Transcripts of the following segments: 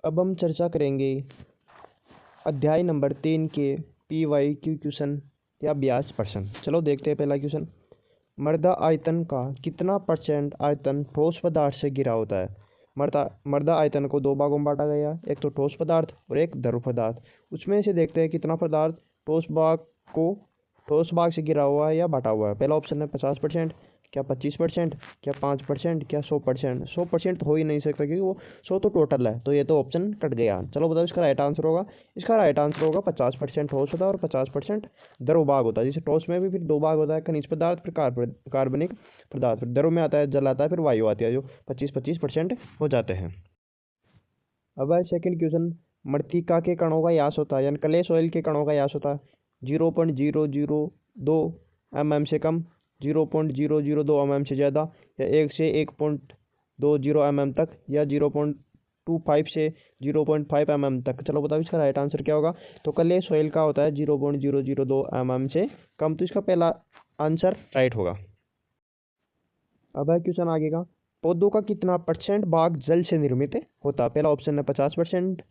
अब हम चर्चा करेंगे अध्याय नंबर 3 के PYQ क्वेश्चन या ब्याज प्रश्न। चलो देखते हैं पहला क्वेश्चन। मृदा आयतन का कितना परसेंट आयतन ठोस पदार्थ से घिरा होता है। मृदा आयतन को दो भागों में बांटा गया, एक तो ठोस पदार्थ और एक द्रव पदार्थ। उसमें से देखते हैं कितना पदार्थ ठोस भाग से घिरा हुआ है या बांटा हुआ है। पहला ऑप्शन है 50%, क्या 25%, क्या 5%, क्या 100%। 100% हो ही नहीं सकता क्योंकि वो 100 तो टोटल है, तो ये तो ऑप्शन कट गया। चलो बताओ इसका राइट आंसर होगा। इसका राइट आंसर होगा 50% ठोस होता है और 50% द्रव भाग होता है। जैसे ठोस में भी फिर दो भाग होता है, खनिज पदार्थ फिर कार्बनिक पदार्थ। फिर द्रव में आता है जल आता है, फिर वायु आती है, जो 25-25% हो जाते हैं। अब है सेकंड क्वेश्चन। मृत्तिका के कणों का यास होता है, यानी क्ले सॉइल के कणों का यास होता है 0.002 mm से कम, 0.002 mm से ज़्यादा, या 1 से 1.20 mm तक, या 0.25 से 0.5 mm तक। चलो बताओ इसका राइट आंसर क्या होगा। तो क्ले सॉइल का होता है 0.002 mm से कम, तो इसका पहला आंसर राइट होगा। अब है क्वेश्चन आगे का। पौधों का कितना परसेंट भाग जल से निर्मित होता है। पहला ऑप्शन है 50%,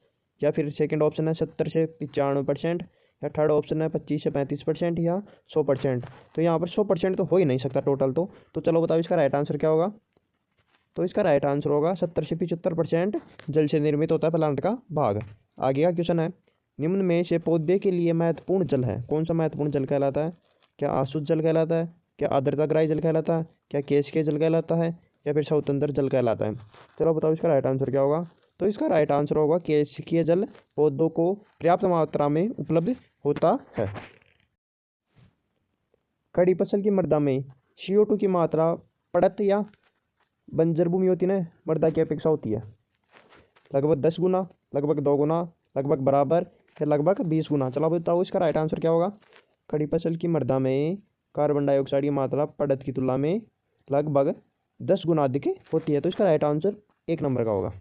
या फिर सेकंड ऑप्शन है 70 से 95%, या थर्ड ऑप्शन है 25 से 35%, या 100%। तो यहाँ पर 100% तो हो ही नहीं सकता टोटल तो चलो बताओ इसका राइट आंसर क्या होगा। तो इसका राइट आंसर होगा 70 से 75% जल से निर्मित होता है प्लांट का भाग। आगे का क्वेश्चन है। निम्न में से पौधे के लिए महत्वपूर्ण जल है, कौन सा महत्वपूर्ण जल कहलाता है। क्या आशुद्ध जल कहलाता है, क्या आर्द्रताग्राही जल कहलाता है, क्या केशिकीय जल कहलाता है, या फिर स्वतंत्र जल कहलाता है। चलो बताओ इसका राइट आंसर क्या होगा। तो इसका राइट आंसर होगा केशिकीय जल पौधों को पर्याप्त मात्रा में उपलब्ध होता है। खड़ी फसल की मृदा में CO2 की मात्रा पड़त या बंजर भूमि होती है मृदा की अपेक्षा होती है लगभग 10 गुना, लगभग 2 गुना, लगभग बराबर, या लगभग 20 गुना। चलो बताओ इसका राइट आंसर क्या होगा। खड़ी फसल की मृदा में कार्बन डाइऑक्साइड की मात्रा पड़त की तुलना में लगभग 10 गुना अधिक होती है, तो इसका राइट आंसर 1 नंबर का होगा।